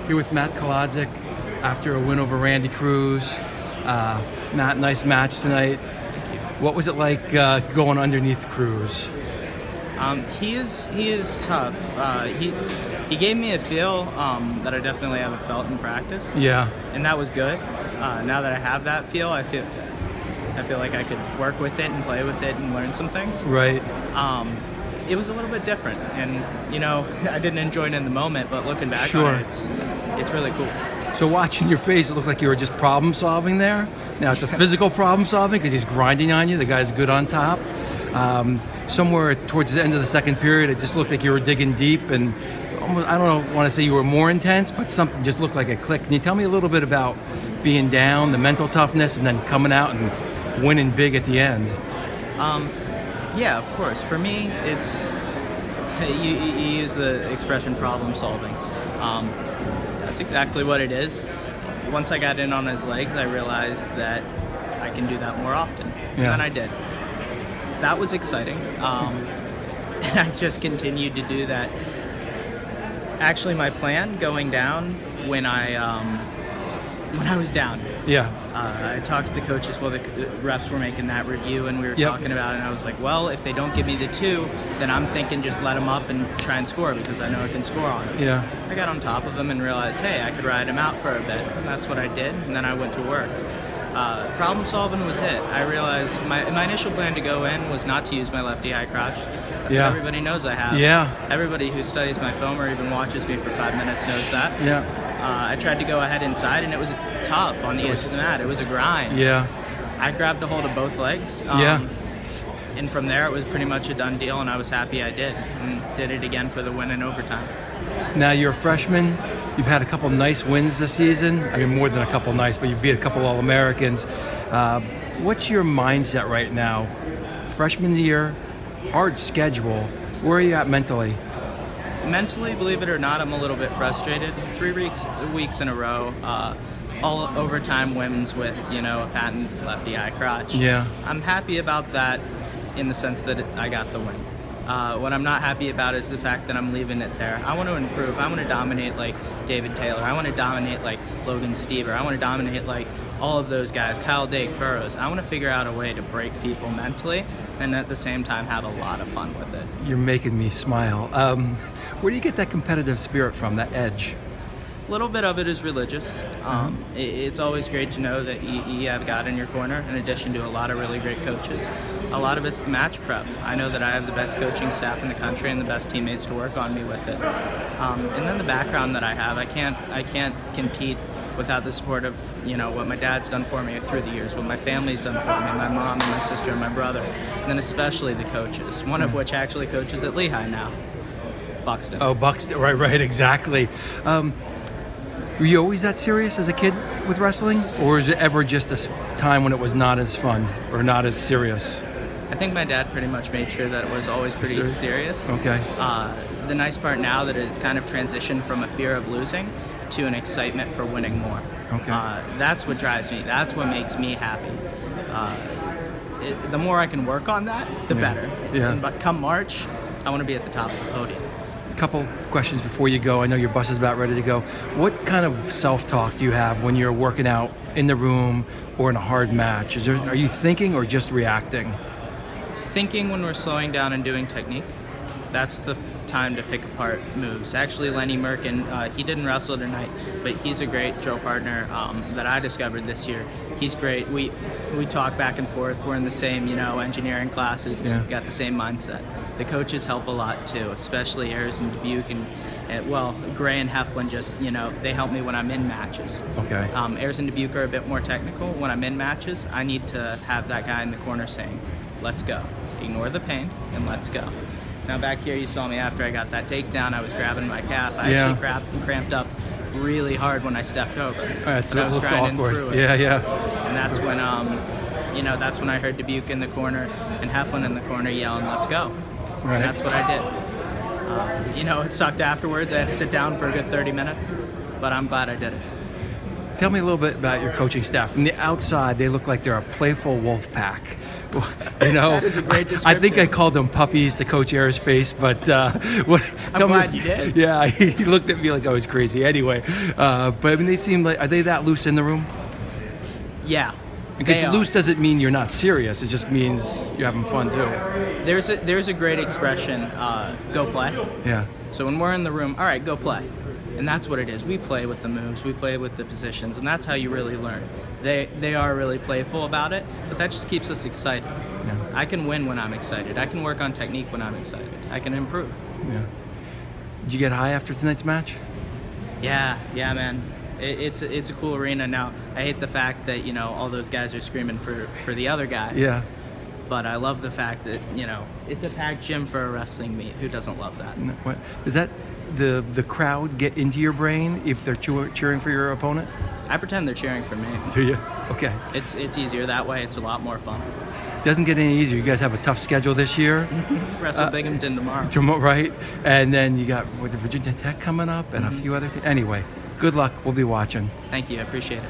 Here with Matt Kolodzik after a win over Randy Cruz. Matt, nice match tonight. What was it like going underneath Cruz? He is tough. He gave me a feel that I definitely haven't felt in practice. Yeah. And that was good. Now that I have that feel, I feel like I could work with it and play with it and learn some things. Right. It was a little bit different, and I didn't enjoy it in the moment, but looking back on it, it's really cool. So watching your face, it looked like you were just problem solving there. Now it's a physical problem solving because he's grinding on you. The guy's good on top. Somewhere towards the end of the second period, it just looked like you were digging deep, and almost, I don't want to say you were more intense, but something just looked like a click. Can you tell me a little bit about being down, the mental toughness, and then coming out and winning big at the end? Yeah, of course. For me, it's you use the expression problem solving. That's exactly what it is. Once I got in on his legs, I realized that I can do that more often, and I did. That was exciting, and I just continued to do that. Actually, my plan going down when I was down. Yeah. I talked to the coaches while the refs were making that review, and we were talking about it, and I was like, well, if they don't give me the 2, then I'm thinking just let them up and try and score because I know I can score on them. Yeah. I got on top of them and realized, hey, I could ride him out for a bit, and that's what I did, and then I went to work. Problem solving was it. I realized my initial plan to go in was not to use my lefty high crotch. That's what everybody knows I have. Yeah. Everybody who studies my film or even watches me for 5 minutes knows that. Yeah. I tried to go ahead inside, and it was tough on the edge of the mat. It was a grind. Yeah. I grabbed a hold of both legs. And from there, it was pretty much a done deal, and I was happy I did, and did it again for the win in overtime. Now you're a freshman. You've had a couple nice wins this season. I mean, more than a couple nice, but you've beat a couple All-Americans. What's your mindset right now? Freshman year, hard schedule. Where are you at mentally? Mentally, believe it or not, I'm a little bit frustrated. 3 weeks in a row, all overtime wins with, a patent lefty high crotch. Yeah. I'm happy about that in the sense that I got the win. What I'm not happy about is the fact that I'm leaving it there. I want to improve. I want to dominate like David Taylor. I want to dominate like Logan Stever. I want to dominate like all of those guys, Kyle Dake, Burrows. I want to figure out a way to break people mentally and at the same time have a lot of fun with it. You're making me smile. Where do you get that competitive spirit from, that edge? A little bit of it is religious. It's always great to know that you have God in your corner, in addition to a lot of really great coaches. A lot of it's the match prep. I know that I have the best coaching staff in the country and the best teammates to work on me with it. And then the background that I have, I can't compete without the support of what my dad's done for me through the years, what my family's done for me, my mom and my sister and my brother, and then especially the coaches, one of which actually coaches at Lehigh now, Buxton. Oh, Buxton, right, exactly. Were you always that serious as a kid with wrestling, or is it ever just a time when it was not as fun or not as serious? I think my dad pretty much made sure that it was always pretty serious. Okay. The nice part now that it's kind of transitioned from a fear of losing to an excitement for winning more. Okay. That's what drives me. That's what makes me happy. The more I can work on that, the better. Yeah. But come March, I want to be at the top of the podium. A couple questions before you go. I know your bus is about ready to go. What kind of self-talk do you have when you're working out in the room or in a hard match? Are you thinking or just reacting? Thinking when we're slowing down and doing technique. That's the time to pick apart moves. Actually, Lenny Merkin, he didn't wrestle tonight, but he's a great drill partner that I discovered this year. He's great. We talk back and forth. We're in the same, engineering classes. Got the same mindset. The coaches help a lot too, especially Harrison Dubuque and Gray and Heflin. Just they help me when I'm in matches. Okay. Harrison Dubuque are a bit more technical. When I'm in matches, I need to have that guy in the corner saying, "Let's go. Ignore the pain and let's go." Now back here, you saw me after I got that takedown. I was grabbing my calf. I actually cramped up really hard when I stepped over. But I was grinding through it. Yeah. And that's when, that's when I heard Dubuque in the corner and Heflin in the corner yelling, "Let's go!" Right. And that's what I did. It sucked afterwards. I had to sit down for a good 30 minutes, but I'm glad I did it. Tell me a little bit about your coaching staff. From the outside, they look like they're a playful wolf pack. You know, That is a great I think I description. called them puppies to Coach Ayers' face, but what? I'm glad you did. Yeah, he looked at me like I was crazy. Anyway, but I mean, they seem like, are they that loose in the room? Yeah. Because They are. loose doesn't mean you're not serious. It just means you're having fun too. There's a great expression, go play. Yeah. So when we're in the room, all right, go play. And that's what it is. We play with the moves, we play with the positions, and that's how you really learn. They are really playful about it, but that just keeps us excited. Yeah. I can win when I'm excited. I can work on technique when I'm excited. I can improve. Yeah. Did you get high after tonight's match? Yeah, man. It's a cool arena. Now, I hate the fact that, you know, all those guys are screaming for the other guy. Yeah. But I love the fact that, you know, it's a packed gym for a wrestling meet. Who doesn't love that? No, what, does that the crowd get into your brain if they're cheering for your opponent? I pretend they're cheering for me. Do you? Okay. It's easier that way. It's a lot more fun. Doesn't get any easier. You guys have a tough schedule this year, Wrestle Binghamton tomorrow. right? And then you got the Virginia Tech coming up and a few other things. Anyway, good luck. We'll be watching. Thank you. I appreciate it.